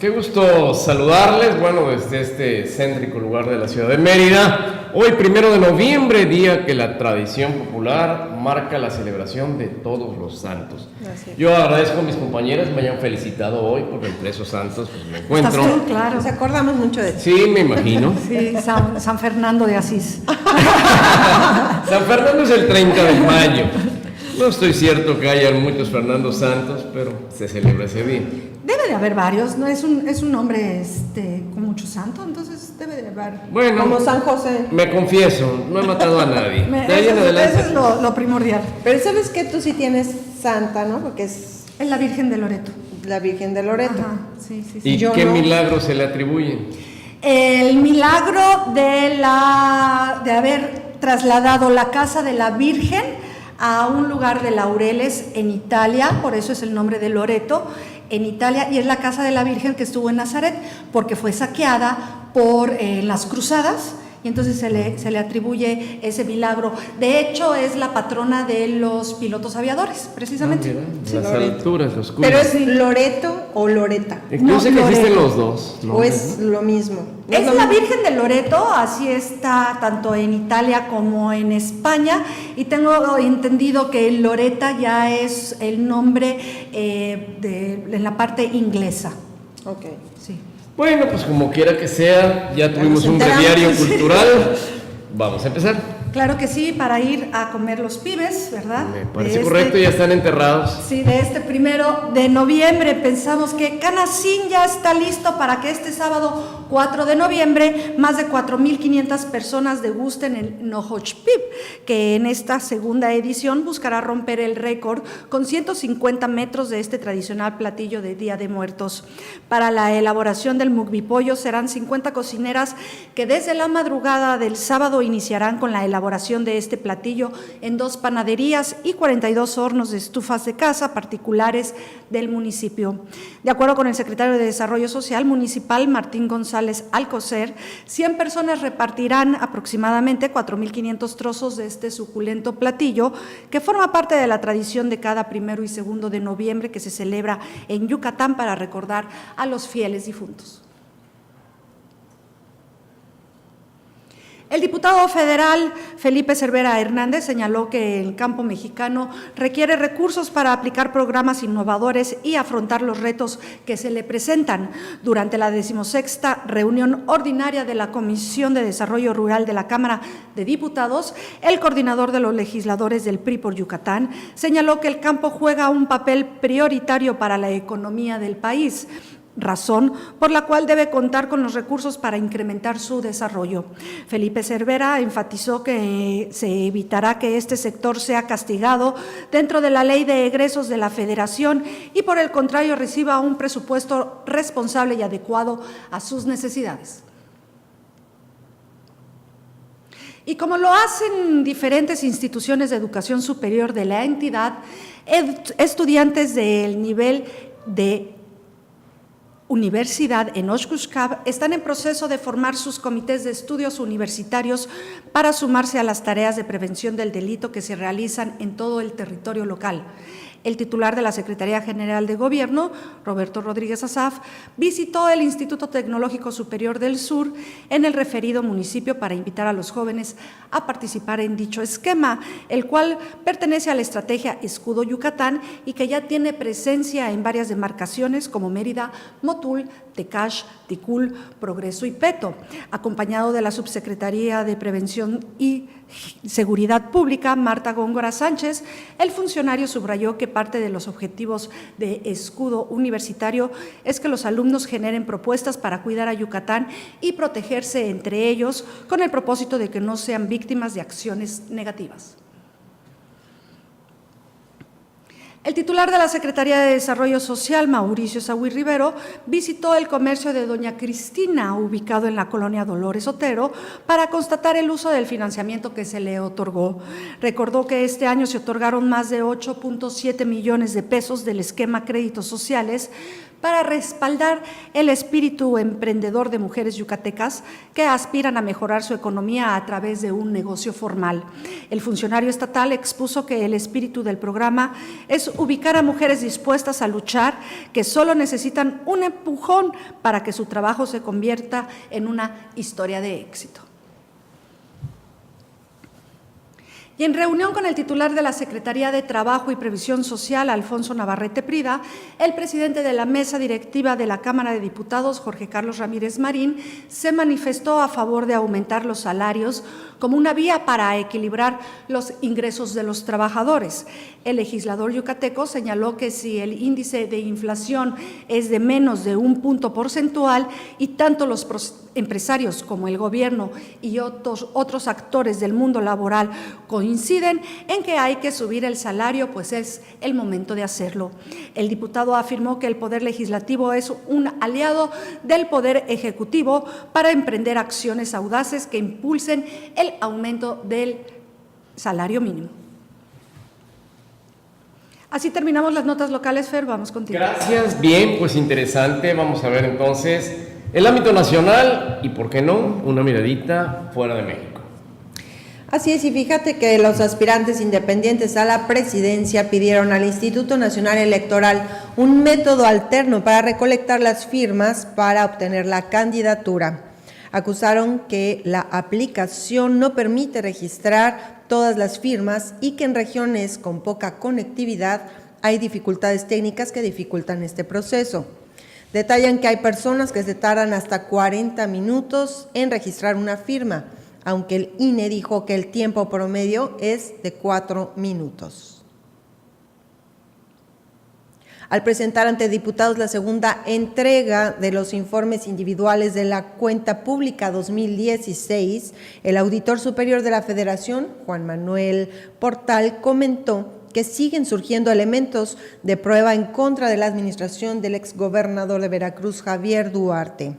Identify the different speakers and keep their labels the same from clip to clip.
Speaker 1: Qué gusto saludarles, bueno, desde este céntrico lugar de la ciudad de Mérida. Hoy, 1 de noviembre, día que la tradición popular marca la celebración de todos los santos. Gracias. Yo agradezco a mis compañeras me hayan felicitado hoy porque entre esos santos pues, me encuentro.
Speaker 2: Estás tú, claro.
Speaker 3: Nos acordamos mucho de ti.
Speaker 1: Sí, me imagino.
Speaker 2: Sí, San Fernando de Asís.
Speaker 1: San Fernando es el 30 de mayo. No estoy cierto que haya muchos Fernando Santos, pero se celebra ese día.
Speaker 2: Debe de haber varios, ¿no? Es un nombre con mucho santo, entonces debe de haber.
Speaker 1: Bueno,
Speaker 3: como San José.
Speaker 1: Me confieso, no he matado a nadie.
Speaker 2: Eso es lo primordial.
Speaker 3: Pero sabes que tú sí tienes santa, ¿no? Porque es
Speaker 2: la Virgen de Loreto.
Speaker 3: La Virgen de Loreto.
Speaker 2: Ajá, sí.
Speaker 1: ¿Y
Speaker 3: yo
Speaker 1: qué
Speaker 3: no.
Speaker 1: milagro se le atribuye?
Speaker 2: El milagro de haber trasladado la casa de la Virgen a un lugar de laureles en Italia, por eso es el nombre de Loreto, en Italia, y es la casa de la Virgen que estuvo en Nazaret, porque fue saqueada por las cruzadas, y entonces se le atribuye ese milagro. De hecho, es la patrona de los pilotos aviadores, precisamente.
Speaker 1: Mira, las alturas, los curvas.
Speaker 3: Pero es Loreto o Loreta.
Speaker 1: Yo sé que existen los dos.
Speaker 3: ¿O es lo mismo? ¿No
Speaker 2: es la Virgen de Loreto, así está tanto en Italia como en España, y tengo entendido que Loreta ya es el nombre en la parte inglesa.
Speaker 3: Ok.
Speaker 2: Sí.
Speaker 1: Bueno, pues como quiera que sea, ya tuvimos un breviario cultural. Vamos a empezar.
Speaker 2: Claro que sí, para ir a comer los pibes, ¿verdad?
Speaker 1: Me parece correcto, ya están enterrados.
Speaker 2: Sí, de este 1 de noviembre pensamos que Canacín ya está listo para que este sábado 4 de noviembre más de 4,500 personas degusten el Nohochpib, que en esta segunda edición buscará romper el récord con 150 metros de este tradicional platillo de Día de Muertos. Para la elaboración del mukbipollo serán 50 cocineras que desde la madrugada del sábado iniciarán con la elaboración de este platillo en 2 panaderías y 42 hornos de estufas de casa particulares del municipio. De acuerdo con el secretario de Desarrollo Social Municipal, Martín González Alcocer, 100 personas repartirán aproximadamente 4,500 trozos de este suculento platillo que forma parte de la tradición de cada 1 y 2 de noviembre que se celebra en Yucatán para recordar a los fieles difuntos. El diputado federal Felipe Cervera Hernández señaló que el campo mexicano requiere recursos para aplicar programas innovadores y afrontar los retos que se le presentan. Durante la 16ª reunión ordinaria de la Comisión de Desarrollo Rural de la Cámara de Diputados, el coordinador de los legisladores del PRI por Yucatán señaló que el campo juega un papel prioritario para la economía del país, razón por la cual debe contar con los recursos para incrementar su desarrollo. Felipe Cervera enfatizó que se evitará que este sector sea castigado dentro de la ley de egresos de la Federación y por el contrario reciba un presupuesto responsable y adecuado a sus necesidades. Y como lo hacen diferentes instituciones de educación superior de la entidad, estudiantes del nivel de universidad en Oshkoshkab están en proceso de formar sus comités de estudios universitarios para sumarse a las tareas de prevención del delito que se realizan en todo el territorio local. El titular de la Secretaría General de Gobierno, Roberto Rodríguez Asaf, visitó el Instituto Tecnológico Superior del Sur en el referido municipio para invitar a los jóvenes a participar en dicho esquema, el cual pertenece a la estrategia Escudo Yucatán y que ya tiene presencia en varias demarcaciones como Mérida, Motul, Tecash, Ticul, Progreso y Peto. Acompañado de la Subsecretaría de Prevención y Seguridad Pública, Marta Góngora Sánchez, el funcionario subrayó que parte de los objetivos de Escudo Universitario es que los alumnos generen propuestas para cuidar a Yucatán y protegerse entre ellos con el propósito de que no sean víctimas de acciones negativas. El titular de la Secretaría de Desarrollo Social, Mauricio Saúl Rivero, visitó el comercio de Doña Cristina, ubicado en la colonia Dolores Otero, para constatar el uso del financiamiento que se le otorgó. Recordó que este año se otorgaron más de 8.7 millones de pesos del esquema Créditos Sociales para respaldar el espíritu emprendedor de mujeres yucatecas que aspiran a mejorar su economía a través de un negocio formal. El funcionario estatal expuso que el espíritu del programa es ubicar a mujeres dispuestas a luchar, que solo necesitan un empujón para que su trabajo se convierta en una historia de éxito. Y en reunión con el titular de la Secretaría de Trabajo y Previsión Social, Alfonso Navarrete Prida, el presidente de la mesa directiva de la Cámara de Diputados, Jorge Carlos Ramírez Marín, se manifestó a favor de aumentar los salarios como una vía para equilibrar los ingresos de los trabajadores. El legislador yucateco señaló que si el índice de inflación es de menos de 1 punto porcentual y tanto los empresarios como el gobierno y otros actores del mundo laboral coinciden en que hay que subir el salario, pues es el momento de hacerlo. El diputado afirmó que el Poder Legislativo es un aliado del Poder Ejecutivo para emprender acciones audaces que impulsen el aumento del salario mínimo. Así terminamos las notas locales, Fer, vamos contigo.
Speaker 1: Gracias, bien, pues interesante. Vamos a ver entonces el ámbito nacional y, ¿por qué no?, una miradita fuera de México.
Speaker 3: Así es, y fíjate que los aspirantes independientes a la presidencia pidieron al Instituto Nacional Electoral un método alterno para recolectar las firmas para obtener la candidatura. Acusaron que la aplicación no permite registrar todas las firmas y que en regiones con poca conectividad hay dificultades técnicas que dificultan este proceso. Detallan que hay personas que se tardan hasta 40 minutos en registrar una firma, aunque el INE dijo que el tiempo promedio es de 4 minutos. Al presentar ante diputados la segunda entrega de los informes individuales de la Cuenta Pública 2016, el auditor superior de la Federación, Juan Manuel Portal, comentó que siguen surgiendo elementos de prueba en contra de la administración del exgobernador de Veracruz, Javier Duarte.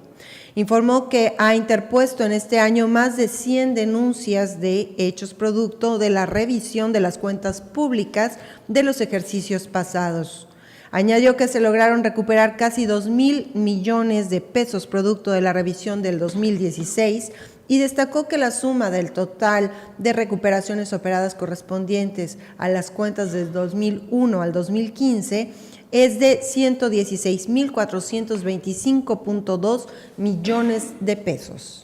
Speaker 3: Informó que ha interpuesto en este año más de 100 denuncias de hechos producto de la revisión de las cuentas públicas de los ejercicios pasados. Añadió que se lograron recuperar casi 2,000 millones de pesos producto de la revisión del 2016 y destacó que la suma del total de recuperaciones operadas correspondientes a las cuentas del 2001 al 2015 es de 116,425.2 millones de pesos.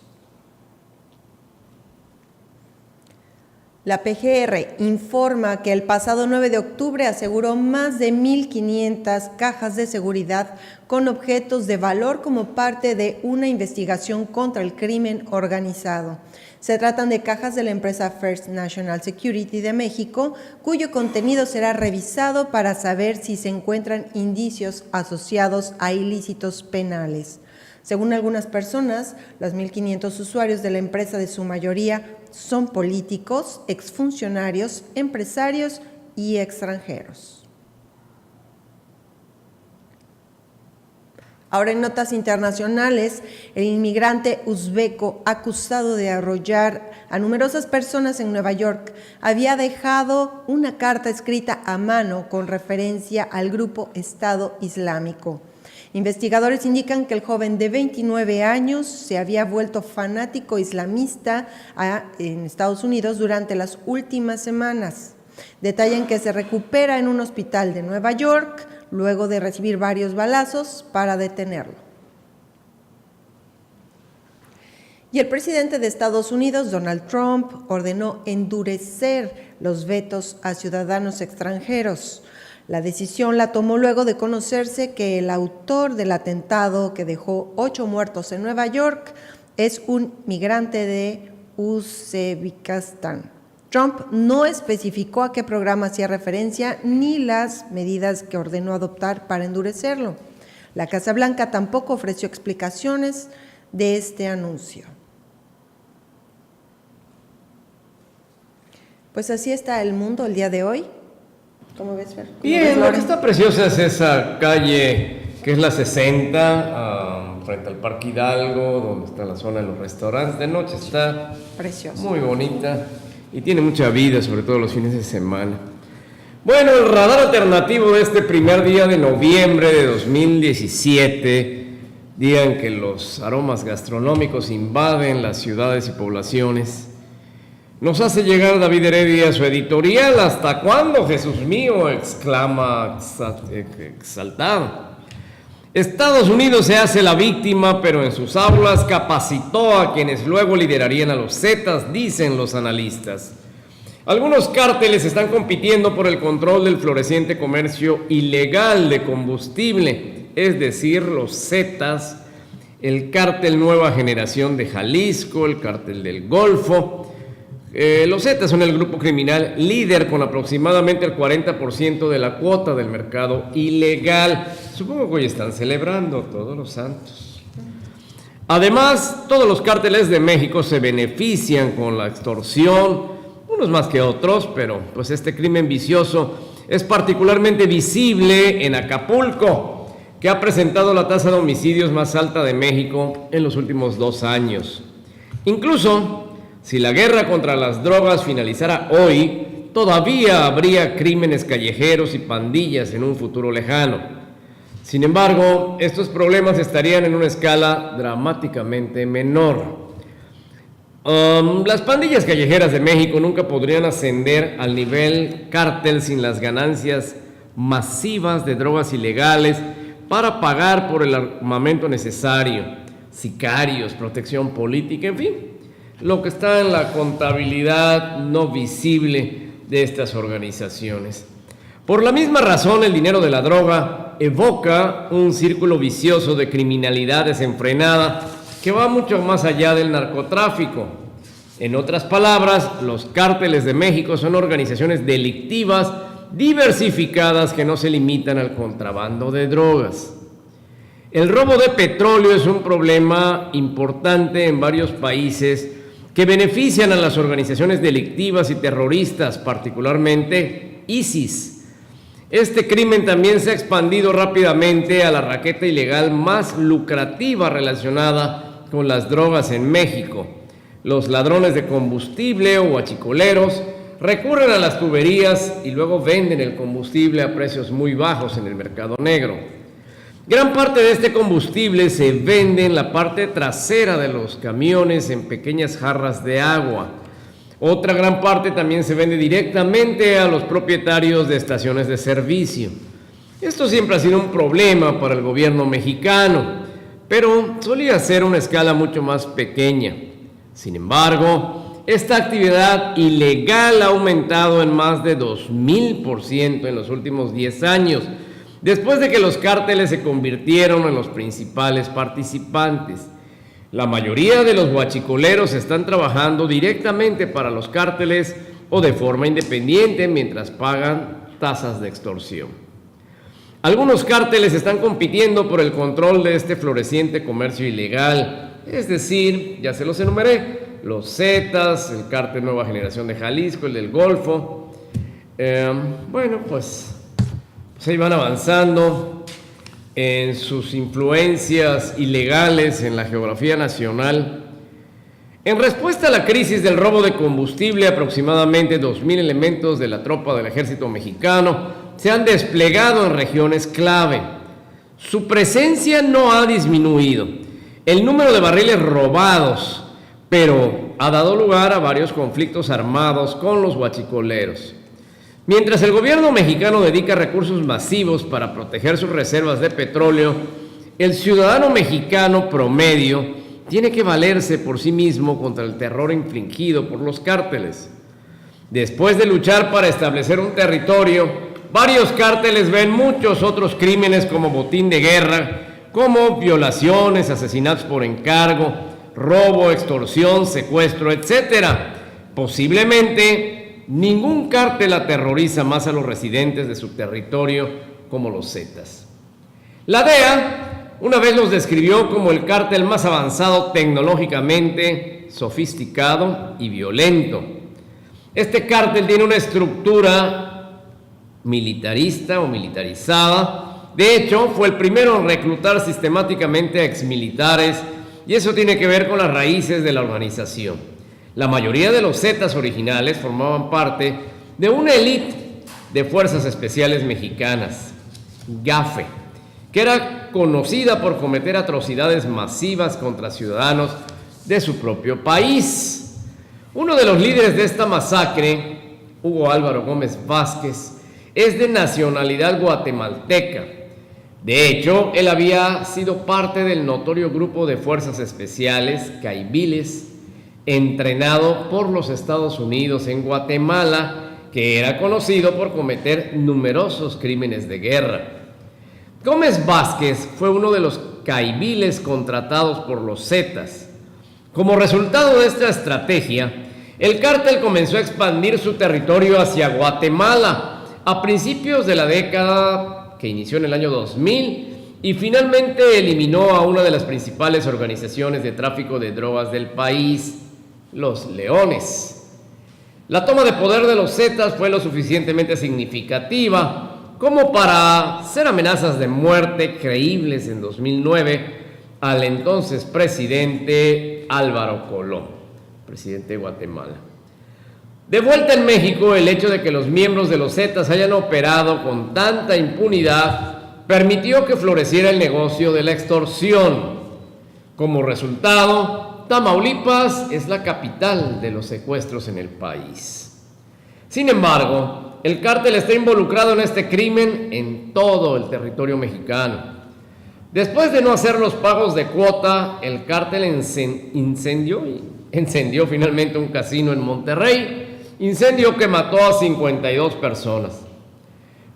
Speaker 3: La PGR informa que el pasado 9 de octubre aseguró más de 1,500 cajas de seguridad con objetos de valor como parte de una investigación contra el crimen organizado. Se tratan de cajas de la empresa First National Security de México, cuyo contenido será revisado para saber si se encuentran indicios asociados a ilícitos penales. Según algunas personas, los 1,500 usuarios de la empresa, de su mayoría, son políticos, exfuncionarios, empresarios y extranjeros. Ahora en notas internacionales, el inmigrante uzbeco acusado de arrollar a numerosas personas en Nueva York había dejado una carta escrita a mano con referencia al grupo Estado Islámico. Investigadores indican que el joven de 29 años se había vuelto fanático islamista en Estados Unidos durante las últimas semanas. Detallan que se recupera en un hospital de Nueva York luego de recibir varios balazos para detenerlo. Y el presidente de Estados Unidos, Donald Trump, ordenó endurecer los vetos a ciudadanos extranjeros. La decisión la tomó luego de conocerse que el autor del atentado que dejó 8 muertos en Nueva York es un migrante de Uzbekistán. Trump no especificó a qué programa hacía referencia ni las medidas que ordenó adoptar para endurecerlo. La Casa Blanca tampoco ofreció explicaciones de este anuncio. Pues así está el mundo el día de hoy. ¿Cómo ves, Fer?
Speaker 1: Bien, lo que está preciosa es esa calle que es la 60, frente al Parque Hidalgo, donde está la zona de los restaurantes. De noche está
Speaker 3: preciosa,
Speaker 1: muy bonita y tiene mucha vida, sobre todo los fines de semana. Bueno, el radar alternativo de este primer día de noviembre de 2017, día en que los aromas gastronómicos invaden las ciudades y poblaciones, Nos hace llegar David Heredia su editorial. ¿Hasta cuándo, Jesús mío?, exclama exaltado. Estados Unidos se hace la víctima, pero en sus aulas capacitó a quienes luego liderarían a los Zetas, dicen los analistas. Algunos cárteles están compitiendo por el control del floreciente comercio ilegal de combustible, es decir, los Zetas, el cártel Nueva Generación de Jalisco, el cártel del Golfo. Los Zetas son el grupo criminal líder con aproximadamente el 40% de la cuota del mercado ilegal. Supongo que hoy están celebrando Todos los Santos. Además, todos los cárteles de México se benefician con la extorsión, unos más que otros, pero pues este crimen vicioso es particularmente visible en Acapulco, que ha presentado la tasa de homicidios más alta de México en los últimos 2 años. Incluso, si la guerra contra las drogas finalizara hoy, todavía habría crímenes callejeros y pandillas en un futuro lejano. Sin embargo, estos problemas estarían en una escala dramáticamente menor. Las pandillas callejeras de México nunca podrían ascender al nivel cártel sin las ganancias masivas de drogas ilegales para pagar por el armamento necesario, sicarios, protección política, en fin, lo que está en la contabilidad no visible de estas organizaciones. Por la misma razón, el dinero de la droga evoca un círculo vicioso de criminalidad desenfrenada que va mucho más allá del narcotráfico. En otras palabras, los cárteles de México son organizaciones delictivas diversificadas que no se limitan al contrabando de drogas. El robo de petróleo es un problema importante en varios países que benefician a las organizaciones delictivas y terroristas, particularmente ISIS. Este crimen también se ha expandido rápidamente a la raqueta ilegal más lucrativa relacionada con las drogas en México. Los ladrones de combustible o huachicoleros recurren a las tuberías y luego venden el combustible a precios muy bajos en el mercado negro. Gran parte de este combustible se vende en la parte trasera de los camiones en pequeñas jarras de agua. Otra gran parte también se vende directamente a los propietarios de estaciones de servicio. Esto siempre ha sido un problema para el gobierno mexicano, pero solía ser una escala mucho más pequeña. Sin embargo, esta actividad ilegal ha aumentado en más de 2000% en los últimos 10 años, después de que los cárteles se convirtieron en los principales participantes. La mayoría de los huachicoleros están trabajando directamente para los cárteles o de forma independiente mientras pagan tasas de extorsión. Algunos cárteles están compitiendo por el control de este floreciente comercio ilegal, es decir, ya se los enumeré, los Zetas, el cártel Nueva Generación de Jalisco, el del Golfo. Pues ahí van avanzando en sus influencias ilegales en la geografía nacional. En respuesta a la crisis del robo de combustible, aproximadamente 2,000 elementos de la tropa del ejército mexicano se han desplegado en regiones clave. Su presencia no ha disminuido el número de barriles robados, pero ha dado lugar a varios conflictos armados con los huachicoleros. Mientras el gobierno mexicano dedica recursos masivos para proteger sus reservas de petróleo, el ciudadano mexicano promedio tiene que valerse por sí mismo contra el terror infligido por los cárteles. Después de luchar para establecer un territorio, varios cárteles ven muchos otros crímenes como botín de guerra, como violaciones, asesinatos por encargo, robo, extorsión, secuestro, etc. Posiblemente ningún cártel aterroriza más a los residentes de su territorio como los Zetas. La DEA una vez los describió como el cártel más avanzado tecnológicamente, sofisticado y violento. Este cártel tiene una estructura militarista o militarizada. De hecho, fue el primero en reclutar sistemáticamente a exmilitares, y eso tiene que ver con las raíces de la organización. La mayoría de los Zetas originales formaban parte de una élite de fuerzas especiales mexicanas, GAFE, que era conocida por cometer atrocidades masivas contra ciudadanos de su propio país. Uno de los líderes de esta masacre, Hugo Álvaro Gómez Vázquez, es de nacionalidad guatemalteca. De hecho, él había sido parte del notorio grupo de fuerzas especiales, Caibiles, entrenado por los Estados Unidos en Guatemala, que era conocido por cometer numerosos crímenes de guerra. Gómez Vázquez fue uno de los Caibiles contratados por los Zetas. Como resultado de esta estrategia, el cártel comenzó a expandir su territorio hacia Guatemala a principios de la década que inició en el año 2000 y finalmente eliminó a una de las principales organizaciones de tráfico de drogas del país, los Leones. La toma de poder de los Zetas fue lo suficientemente significativa como para hacer amenazas de muerte creíbles en 2009 al entonces presidente Álvaro Colón, presidente de Guatemala. De vuelta en México, el hecho de que los miembros de los Zetas hayan operado con tanta impunidad permitió que floreciera el negocio de la extorsión. Como resultado, Tamaulipas es la capital de los secuestros en el país. Sin embargo, el cártel está involucrado en este crimen en todo el territorio mexicano. Después de no hacer los pagos de cuota, el cártel incendió finalmente un casino en Monterrey, incendio que mató a 52 personas.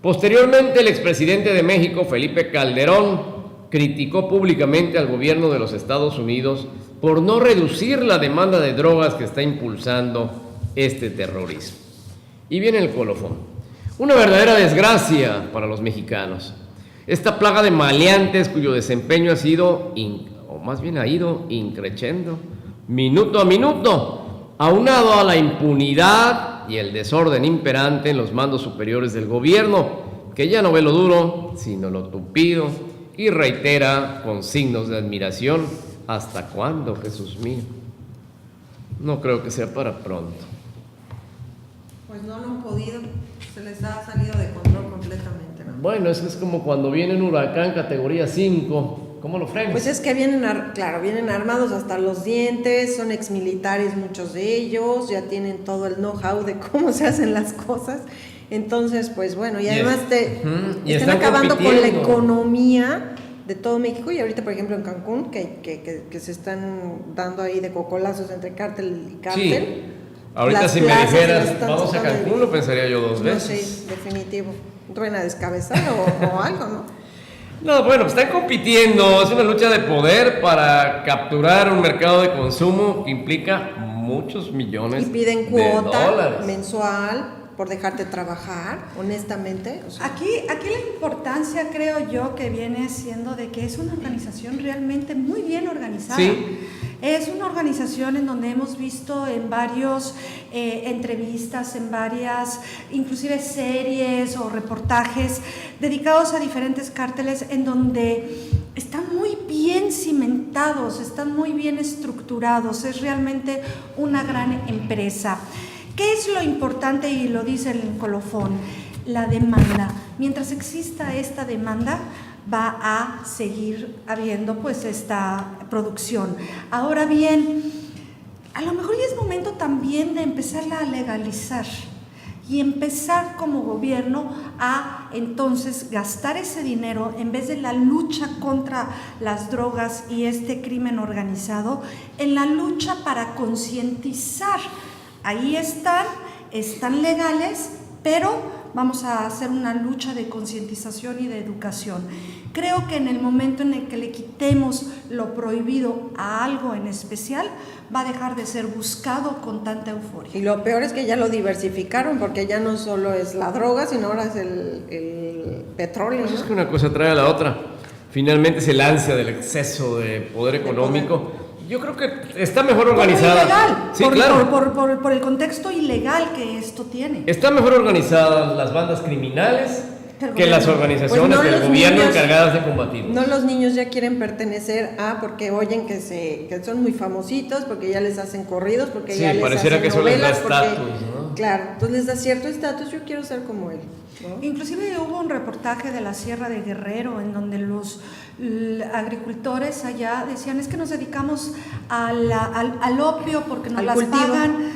Speaker 1: Posteriormente, el expresidente de México, Felipe Calderón, criticó públicamente al gobierno de los Estados Unidos por no reducir la demanda de drogas que está impulsando este terrorismo. Y viene el colofón. Una verdadera desgracia para los mexicanos. Esta plaga de maleantes cuyo desempeño ha ido increciendo minuto a minuto, aunado a la impunidad y el desorden imperante en los mandos superiores del gobierno, que ya no ve lo duro, sino lo tupido, y reitera con signos de admiración: ¿hasta cuándo, Jesús mío? No creo que sea para pronto.
Speaker 3: Pues no lo han podido, se les ha salido de control completamente, ¿no?
Speaker 1: Bueno, eso es como cuando viene un huracán categoría 5, ¿cómo lo frenas?
Speaker 3: Pues es que vienen armados hasta los dientes, son exmilitares muchos de ellos, ya tienen todo el know-how de cómo se hacen las cosas. Entonces, pues bueno, y además están acabando con la economía de todo México. Y ahorita, por ejemplo, en Cancún, que se están dando ahí de cocolazos entre cártel y cártel.
Speaker 1: Sí. Ahorita si me dijeras, vamos a Cancún, lo pensaría yo dos veces.
Speaker 3: No, sí, definitivo. Ruena descabezar o algo, ¿no?
Speaker 1: No, bueno, pues están compitiendo, es una lucha de poder para capturar un mercado de consumo que implica muchos millones
Speaker 3: y piden
Speaker 1: de
Speaker 3: cuota
Speaker 1: dólares
Speaker 3: mensual por dejarte trabajar, honestamente. O sea,
Speaker 2: Aquí la importancia, creo yo, que viene siendo de que es una organización realmente muy bien organizada.
Speaker 1: Sí.
Speaker 2: Es una organización en donde hemos visto en varios entrevistas, en varias, inclusive series o reportajes dedicados a diferentes cárteles, en donde están muy bien cimentados, están muy bien estructurados. Es realmente una gran empresa. ¿Qué es lo importante? Y lo dice el colofón: la demanda. Mientras exista esta demanda, va a seguir habiendo pues esta producción. Ahora bien, a lo mejor ya es momento también de empezarla a legalizar y empezar como gobierno a entonces gastar ese dinero, en vez de la lucha contra las drogas y este crimen organizado, en la lucha para concientizar. Ahí están legales, pero vamos a hacer una lucha de concientización y de educación. Creo que en el momento en el que le quitemos lo prohibido a algo en especial, va a dejar de ser buscado con tanta euforia.
Speaker 3: y lo peor es que ya lo diversificaron, porque ya no solo es la droga, sino ahora es el petróleo.
Speaker 1: Pues
Speaker 3: ¿no?
Speaker 1: es que una cosa trae a la otra. Finalmente es el ansia del exceso de poder económico. Yo creo que está mejor organizada.
Speaker 2: Ilegal,
Speaker 1: Sí, claro.
Speaker 2: por el contexto ilegal que esto tiene.
Speaker 1: Están mejor organizadas las bandas criminales
Speaker 2: El
Speaker 1: que las
Speaker 2: gobierno.
Speaker 1: organizaciones
Speaker 3: Pues no,
Speaker 1: del
Speaker 3: los
Speaker 1: gobierno
Speaker 3: niños-
Speaker 1: encargadas de combatirlos.
Speaker 3: No, los niños ya quieren pertenecer a, porque oyen que son muy famositos, porque ya les hacen corridos, porque
Speaker 1: Sí,
Speaker 3: ya les
Speaker 1: pareciera
Speaker 3: hacen
Speaker 1: que eso les da
Speaker 3: novelas, porque,
Speaker 1: estatus, ¿no?
Speaker 3: Claro, entonces les da cierto estatus, yo quiero ser como él, ¿no?
Speaker 2: Inclusive hubo un reportaje de la Sierra de Guerrero en donde los agricultores allá decían: es que nos dedicamos al opio porque nos
Speaker 3: Al
Speaker 2: las
Speaker 3: cultivo.
Speaker 2: pagan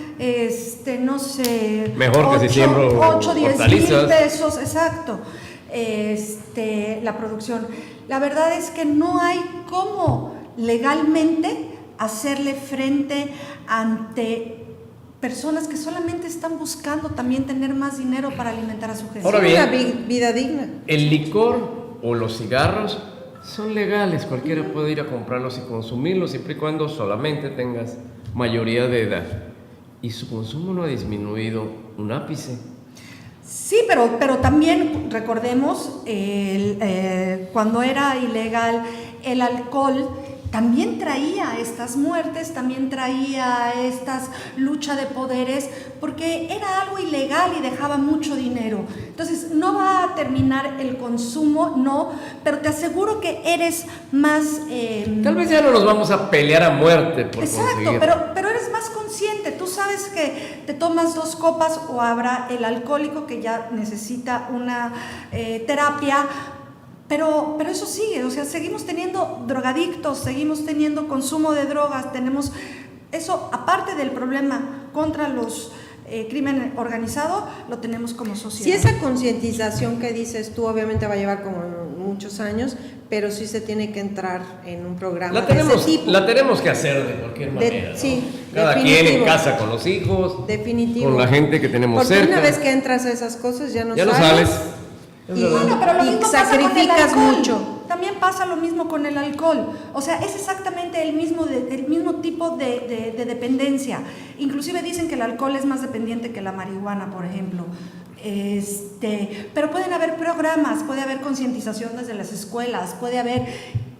Speaker 2: no sé,
Speaker 1: Mejor que si siembro
Speaker 2: 8, 10 mil
Speaker 1: hortalizas.
Speaker 2: pesos, exacto, la producción. La verdad es que no hay cómo legalmente hacerle frente ante personas que solamente están buscando también tener más dinero para alimentar a su gente.
Speaker 1: Ahora
Speaker 3: Sí,
Speaker 1: bien,
Speaker 3: una vida digna.
Speaker 1: el licor o los cigarros son legales, cualquiera puede ir a comprarlos y consumirlos siempre y cuando solamente tengas mayoría de edad. Y su consumo no ha disminuido un ápice.
Speaker 2: Sí, pero también recordemos, cuando era ilegal el alcohol, también traía estas muertes, también traía estas luchas de poderes, porque era algo ilegal y dejaba mucho dinero. Entonces, no va a terminar el consumo, no, pero te aseguro que eres más...
Speaker 1: Tal vez ya no nos vamos a pelear a muerte por
Speaker 2: Exacto,
Speaker 1: conseguir.
Speaker 2: pero eres más consciente. Tú sabes que te tomas 2 copas o habrá el alcohólico que ya necesita una terapia. Pero eso sigue, o sea, seguimos teniendo drogadictos, seguimos teniendo consumo de drogas, tenemos eso, aparte del problema contra los crimen organizado, lo tenemos como sociedad.
Speaker 3: Sí, esa concientización que dices tú obviamente va a llevar como muchos años, pero sí se tiene que entrar en un programa
Speaker 1: La
Speaker 3: de ese
Speaker 1: tenemos,
Speaker 3: tipo.
Speaker 1: la tenemos que hacer de cualquier manera, ¿no?
Speaker 3: Sí,
Speaker 1: Cada
Speaker 3: definitivo.
Speaker 1: quien en casa con los hijos,
Speaker 3: Definitivo.
Speaker 1: con la gente que tenemos
Speaker 3: Porque
Speaker 1: cerca.
Speaker 3: una vez que entras a esas cosas ya no
Speaker 1: Ya no
Speaker 3: sales.
Speaker 1: sales.
Speaker 3: Y,
Speaker 2: Bueno, pero lo
Speaker 3: y
Speaker 2: mismo pasa con el
Speaker 3: sacrificas
Speaker 2: alcohol.
Speaker 3: mucho.
Speaker 2: También pasa lo mismo con el alcohol. O sea, es exactamente el mismo tipo de dependencia. Inclusive dicen que el alcohol es más dependiente que la marihuana, por ejemplo. Pero pueden haber programas, puede haber concientización desde las escuelas, puede haber...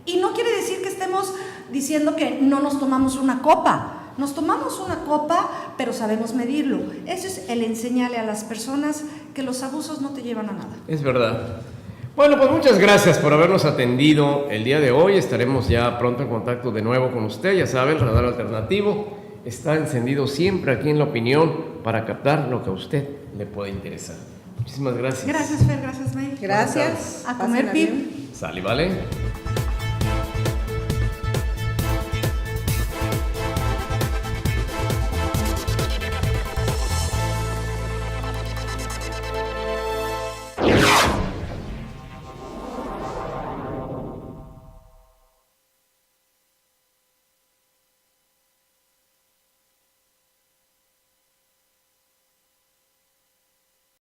Speaker 2: Y no quiere decir que estemos diciendo que no nos tomamos una copa. Nos tomamos una copa, pero sabemos medirlo. Eso es el enseñarle a las personas que los abusos no te llevan a nada.
Speaker 1: Es verdad. Bueno, pues muchas gracias por habernos atendido el día de hoy. Estaremos ya pronto en contacto de nuevo con usted. Ya sabe, el radar alternativo está encendido siempre aquí en La Opinión para captar lo que a usted le puede interesar. Muchísimas gracias.
Speaker 2: Gracias, Fer, gracias, May.
Speaker 3: Gracias.
Speaker 2: A comer
Speaker 3: Pásenla
Speaker 2: pip.
Speaker 3: bien.
Speaker 1: Sale, ¿vale?